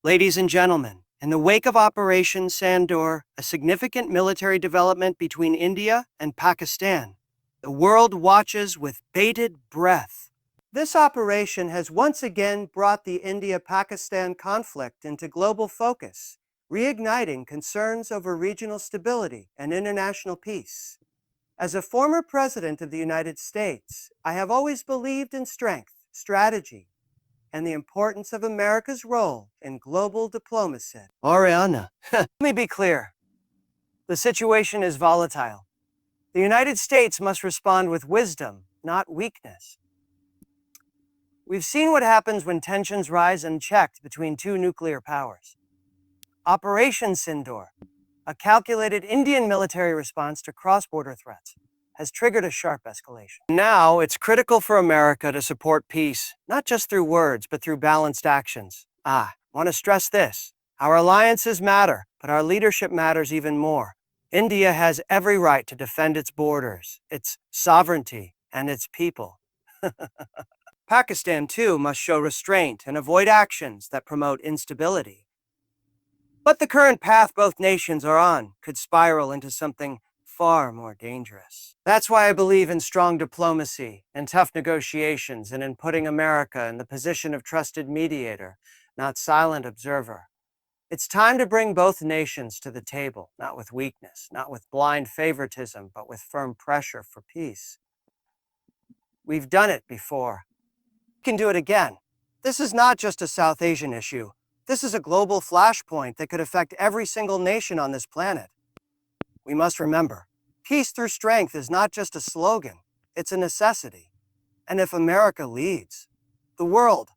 Ladies and gentlemen, in the wake of Operation Sandor, a significant military development between India and Pakistan, the world watches with bated breath. This operation has once again brought the India-Pakistan conflict into global focus, reigniting concerns over regional stability and international peace. As a former president of the United States, I have always believed in strength, strategy, and the importance of America's role in global diplomacy. Oriana, let me be clear. The situation is volatile. The United States must respond with wisdom, not weakness. We've seen what happens when tensions rise unchecked between two nuclear powers. Operation Sindoor, a calculated Indian military response to cross-border threats, has triggered a sharp escalation. Now, it's critical for America to support peace, not just through words, but through balanced actions. Want to stress this. Our alliances matter, but our leadership matters even more. India has every right to defend its borders, its sovereignty, and its people. Pakistan, too, must show restraint and avoid actions that promote instability. But the current path both nations are on could spiral into something far more dangerous. That's why I believe in strong diplomacy and tough negotiations and in putting America in the position of trusted mediator, not silent observer. It's time to bring both nations to the table, not with weakness, not with blind favoritism, but with firm pressure for peace. We've done it before. We can do it again. This is not just a South Asian issue. This is a global flashpoint that could affect every single nation on this planet. We must remember, peace through strength is not just a slogan, it's a necessity. And if America leads, the world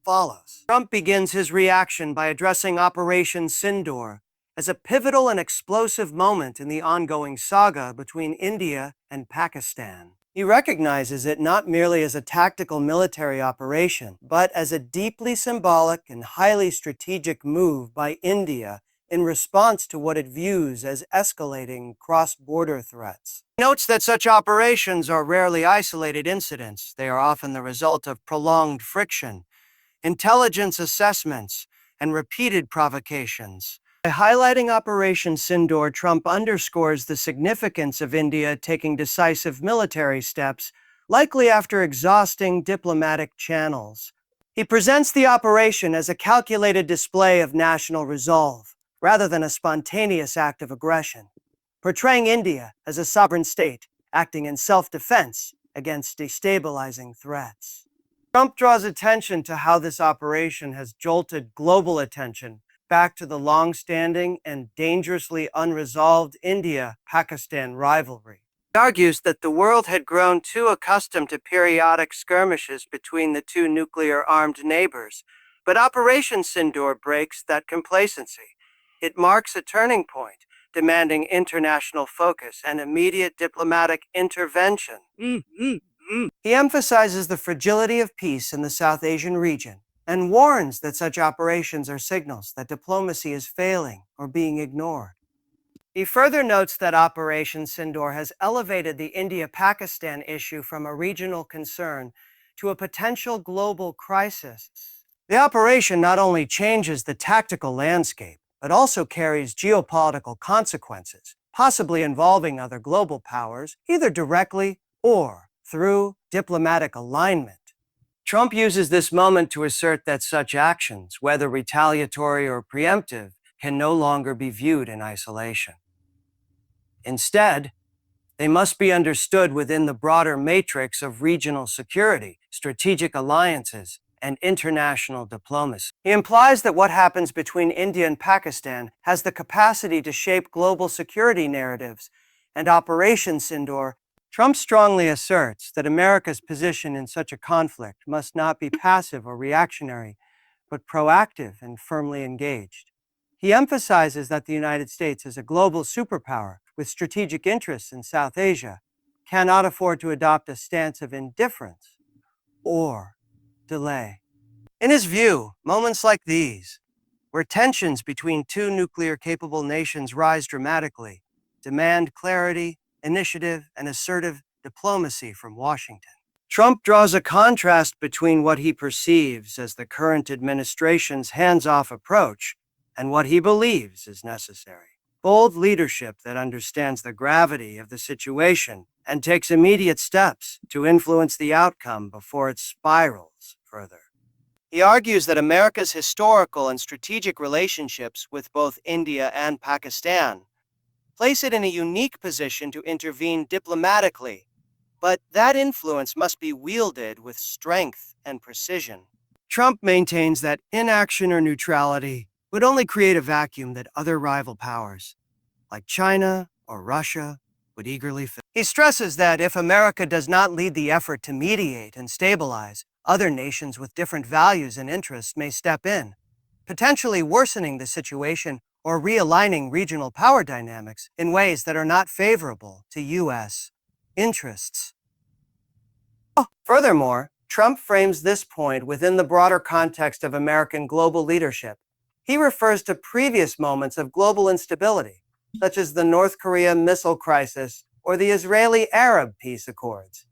follows. Trump begins his reaction by addressing Operation Sindoor as a pivotal and explosive moment in the ongoing saga between India and Pakistan. He recognizes it not merely as a tactical military operation, but as a deeply symbolic and highly strategic move by India in response to what it views as escalating cross-border threats. He notes that such operations are rarely isolated incidents. They are often the result of prolonged friction, intelligence assessments, and repeated provocations. By highlighting Operation Sindoor, Trump underscores the significance of India taking decisive military steps, likely after exhausting diplomatic channels. He presents the operation as a calculated display of national resolve, rather than a spontaneous act of aggression, portraying India as a sovereign state acting in self-defense against destabilizing threats. Trump draws attention to how this operation has jolted global attention back to the long-standing and dangerously unresolved India-Pakistan rivalry. He argues that the world had grown too accustomed to periodic skirmishes between the two nuclear-armed neighbors, but Operation Sindoor breaks that complacency. It marks a turning point, demanding international focus and immediate diplomatic intervention. He emphasizes the fragility of peace in the South Asian region and warns that such operations are signals that diplomacy is failing or being ignored. He further notes that Operation Sindoor has elevated the India-Pakistan issue from a regional concern to a potential global crisis. The operation not only changes the tactical landscape, but also carries geopolitical consequences, possibly involving other global powers, either directly or through diplomatic alignment. Trump uses this moment to assert that such actions, whether retaliatory or preemptive, can no longer be viewed in isolation. Instead, they must be understood within the broader matrix of regional security, strategic alliances, and international diplomacy. He implies that what happens between India and Pakistan has the capacity to shape global security narratives, and Operation Sindoor. Trump strongly asserts that America's position in such a conflict must not be passive or reactionary, but proactive and firmly engaged. He emphasizes that the United States, as a global superpower with strategic interests in South Asia, cannot afford to adopt a stance of indifference or delay. In his view, moments like these, where tensions between two nuclear-capable nations rise dramatically, demand clarity, initiative, and assertive diplomacy from Washington. Trump draws a contrast between what he perceives as the current administration's hands-off approach and what he believes is necessary. Bold leadership that understands the gravity of the situation and takes immediate steps to influence the outcome before it spirals further. He argues that America's historical and strategic relationships with both India and Pakistan place it in a unique position to intervene diplomatically, but that influence must be wielded with strength and precision. Trump maintains that inaction or neutrality would only create a vacuum that other rival powers, like China or Russia, would eagerly fill. He stresses that if America does not lead the effort to mediate and stabilize, other nations with different values and interests may step in, potentially worsening the situation or realigning regional power dynamics in ways that are not favorable to U.S. interests. Furthermore, Trump frames this point within the broader context of American global leadership. He refers to previous moments of global instability, such as the North Korea missile crisis or the Israeli-Arab peace accords,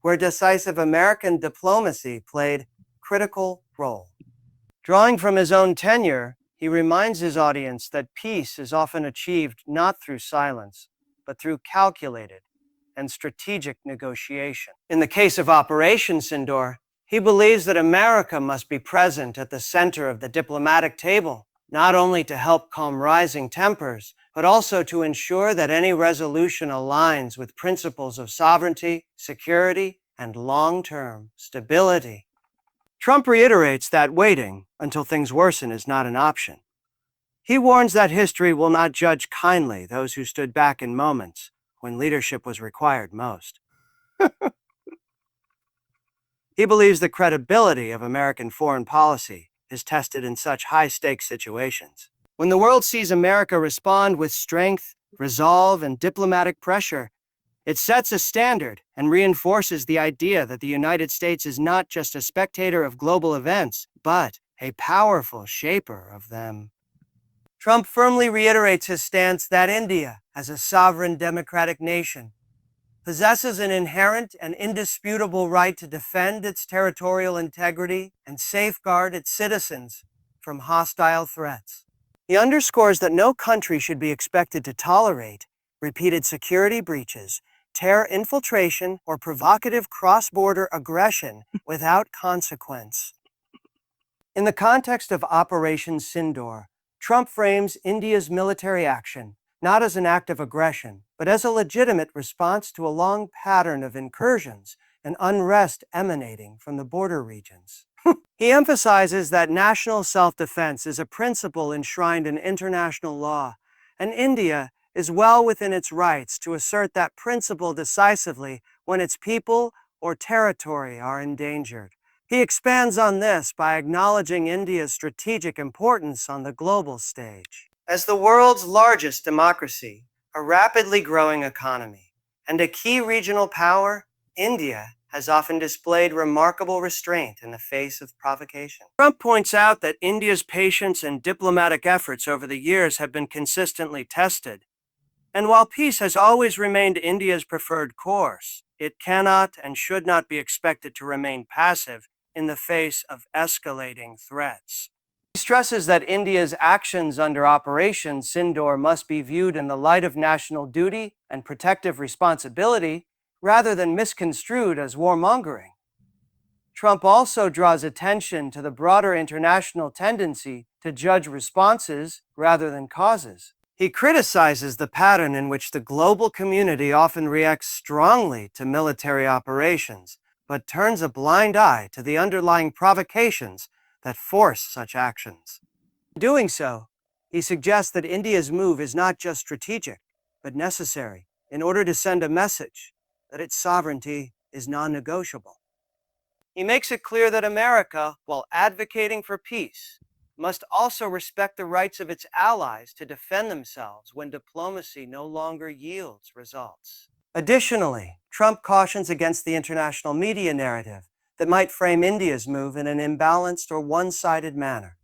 where decisive American diplomacy played a critical role. Drawing from his own tenure, he reminds his audience that peace is often achieved not through silence, but through calculated and strategic negotiation. In the case of Operation Sindoor, he believes that America must be present at the center of the diplomatic table, not only to help calm rising tempers, but also to ensure that any resolution aligns with principles of sovereignty, security, and long-term stability. Trump reiterates that waiting until things worsen is not an option. He warns that history will not judge kindly those who stood back in moments when leadership was required most. He believes the credibility of American foreign policy is tested in such high-stakes situations. When the world sees America respond with strength, resolve, and diplomatic pressure, it sets a standard and reinforces the idea that the United States is not just a spectator of global events, but a powerful shaper of them. Trump firmly reiterates his stance that India, as a sovereign democratic nation, possesses an inherent and indisputable right to defend its territorial integrity and safeguard its citizens from hostile threats. He underscores that no country should be expected to tolerate repeated security breaches, terror infiltration, or provocative cross-border aggression without consequence. In the context of Operation Sindoor, Trump frames India's military action not as an act of aggression, but as a legitimate response to a long pattern of incursions and unrest emanating from the border regions. He emphasizes that national self-defense is a principle enshrined in international law, and India is well within its rights to assert that principle decisively when its people or territory are endangered. He expands on this by acknowledging India's strategic importance on the global stage. As the world's largest democracy, a rapidly growing economy, and a key regional power, India has often displayed remarkable restraint in the face of provocation. Trump points out that India's patience and diplomatic efforts over the years have been consistently tested. And while peace has always remained India's preferred course, it cannot and should not be expected to remain passive in the face of escalating threats. He stresses that India's actions under Operation Sindoor must be viewed in the light of national duty and protective responsibility, rather than misconstrued as warmongering. Trump also draws attention to the broader international tendency to judge responses rather than causes. He criticizes the pattern in which the global community often reacts strongly to military operations, but turns a blind eye to the underlying provocations that force such actions. In doing so, he suggests that India's move is not just strategic, but necessary in order to send a message that its sovereignty is non-negotiable. He makes it clear that America, while advocating for peace, must also respect the rights of its allies to defend themselves when diplomacy no longer yields results. Additionally, Trump cautions against the international media narrative that might frame India's move in an imbalanced or one-sided manner.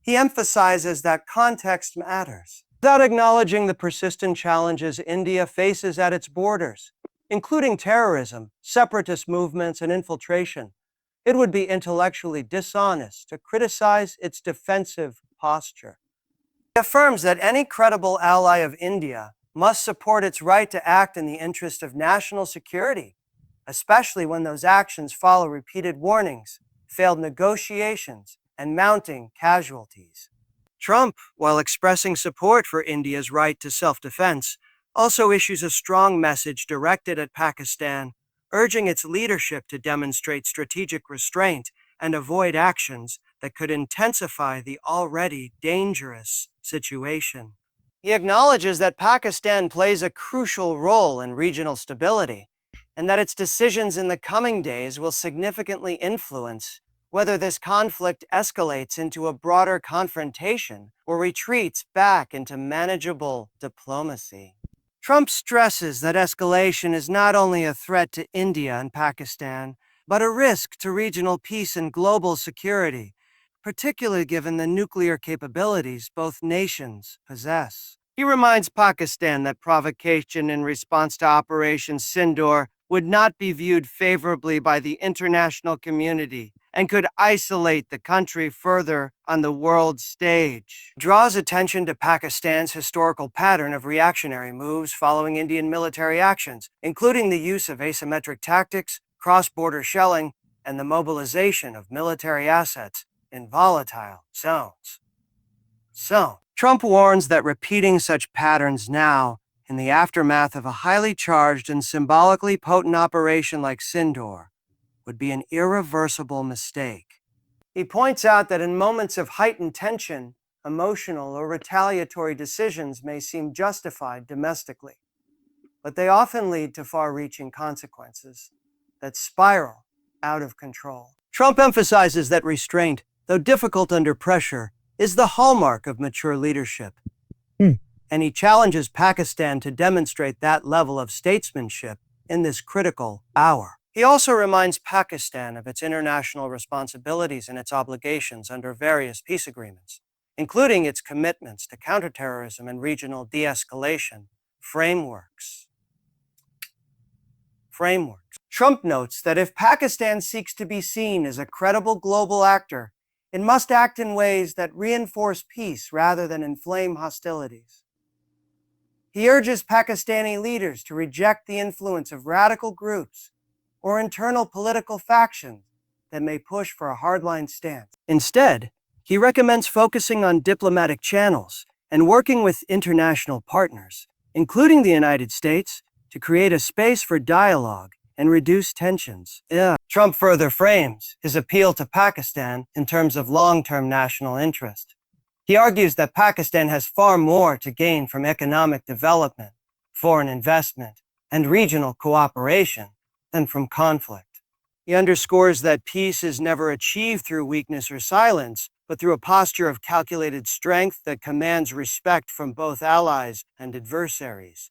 He emphasizes that context matters. Without acknowledging the persistent challenges India faces at its borders, including terrorism, separatist movements, and infiltration, it would be intellectually dishonest to criticize its defensive posture. He affirms that any credible ally of India must support its right to act in the interest of national security, especially when those actions follow repeated warnings, failed negotiations, and mounting casualties. Trump, while expressing support for India's right to self-defense, also issues a strong message directed at Pakistan, urging its leadership to demonstrate strategic restraint and avoid actions that could intensify the already dangerous situation. He acknowledges that Pakistan plays a crucial role in regional stability, and that its decisions in the coming days will significantly influence whether this conflict escalates into a broader confrontation or retreats back into manageable diplomacy. Trump stresses that escalation is not only a threat to India and Pakistan, but a risk to regional peace and global security, particularly given the nuclear capabilities both nations possess. He reminds Pakistan that provocation in response to Operation Sindoor would not be viewed favorably by the international community and could isolate the country further on the world stage. Draws attention to Pakistan's historical pattern of reactionary moves following Indian military actions, including the use of asymmetric tactics, cross-border shelling, and the mobilization of military assets in volatile zones. Trump warns that repeating such patterns now, in the aftermath of a highly charged and symbolically potent operation like Sindoor, would be an irreversible mistake. He points out that in moments of heightened tension, emotional or retaliatory decisions may seem justified domestically, but they often lead to far-reaching consequences that spiral out of control. Trump emphasizes that restraint, though difficult under pressure, is the hallmark of mature leadership. And he challenges Pakistan to demonstrate that level of statesmanship in this critical hour. He also reminds Pakistan of its international responsibilities and its obligations under various peace agreements, including its commitments to counterterrorism and regional de-escalation frameworks. Trump notes that if Pakistan seeks to be seen as a credible global actor, it must act in ways that reinforce peace rather than inflame hostilities. He urges Pakistani leaders to reject the influence of radical groups or internal political factions that may push for a hardline stance. Instead, he recommends focusing on diplomatic channels and working with international partners, including the United States, to create a space for dialogue and reduce tensions. Trump further frames his appeal to Pakistan in terms of long-term national interest. He argues that Pakistan has far more to gain from economic development, foreign investment, and regional cooperation than from conflict. He underscores that peace is never achieved through weakness or silence, but through a posture of calculated strength that commands respect from both allies and adversaries.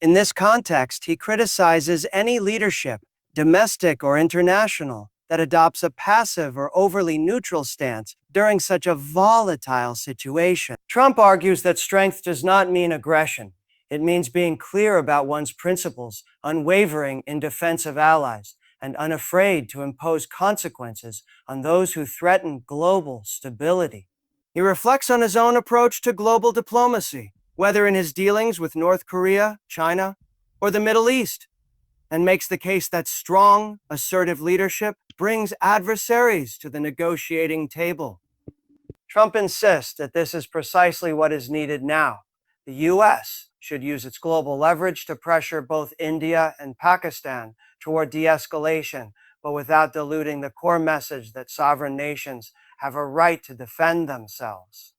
In this context, he criticizes any leadership, domestic or international, that adopts a passive or overly neutral stance during such a volatile situation. Trump argues that strength does not mean aggression. It means being clear about one's principles, unwavering in defense of allies, and unafraid to impose consequences on those who threaten global stability. He reflects on his own approach to global diplomacy, whether in his dealings with North Korea, China, or the Middle East, and makes the case that strong, assertive leadership brings adversaries to the negotiating table. Trump insists that this is precisely what is needed now. The U.S. should use its global leverage to pressure both India and Pakistan toward de-escalation, but without diluting the core message that sovereign nations have a right to defend themselves.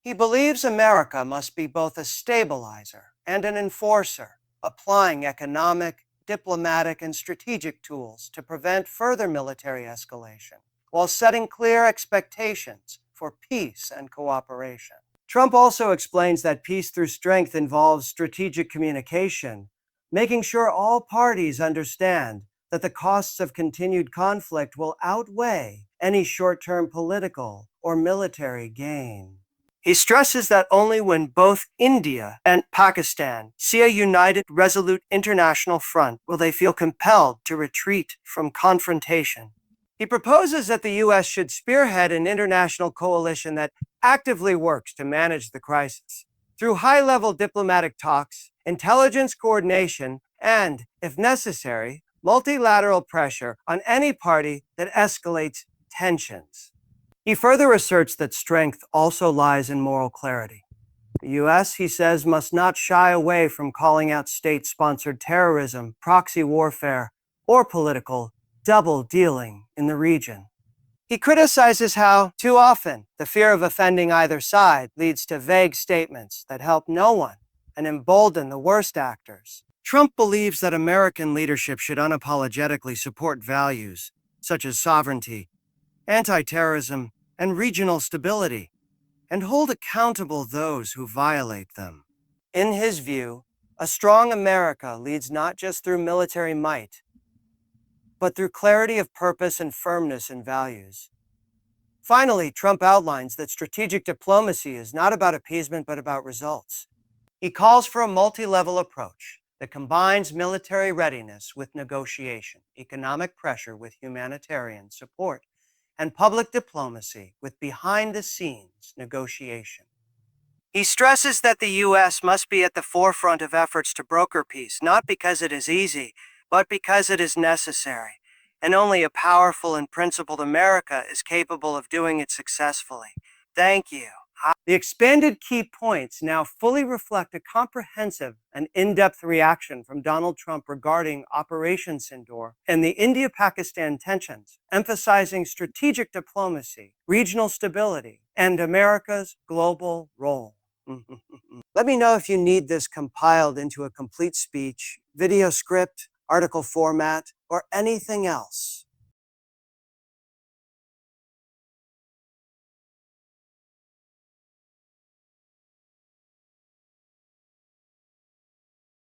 He believes America must be both a stabilizer and an enforcer, applying economic, diplomatic, and strategic tools to prevent further military escalation, while setting clear expectations for peace and cooperation. Trump also explains that peace through strength involves strategic communication, making sure all parties understand that the costs of continued conflict will outweigh any short-term political or military gain. He stresses that only when both India and Pakistan see a united, resolute international front will they feel compelled to retreat from confrontation. He proposes that the U.S. should spearhead an international coalition that actively works to manage the crisis through high-level diplomatic talks, intelligence coordination, and, if necessary, multilateral pressure on any party that escalates tensions. He further asserts that strength also lies in moral clarity. The U.S., he says, must not shy away from calling out state-sponsored terrorism, proxy warfare, or political double-dealing in the region. He criticizes how, too often, the fear of offending either side leads to vague statements that help no one and embolden the worst actors. Trump believes that American leadership should unapologetically support values such as sovereignty, anti-terrorism, and regional stability, and hold accountable those who violate them. In his view, a strong America leads not just through military might, but through clarity of purpose and firmness in values. Finally, Trump outlines that strategic diplomacy is not about appeasement but about results. He calls for a multi-level approach that combines military readiness with negotiation, economic pressure with humanitarian support, and public diplomacy with behind-the-scenes negotiation. He stresses that the U.S. must be at the forefront of efforts to broker peace, not because it is easy, but because it is necessary, and only a powerful and principled America is capable of doing it successfully. Thank you. The expanded key points now fully reflect a comprehensive and in-depth reaction from Donald Trump regarding Operation Sindoor and the India-Pakistan tensions, emphasizing strategic diplomacy, regional stability, and America's global role. Let me know if you need this compiled into a complete speech, video script, article format, or anything else.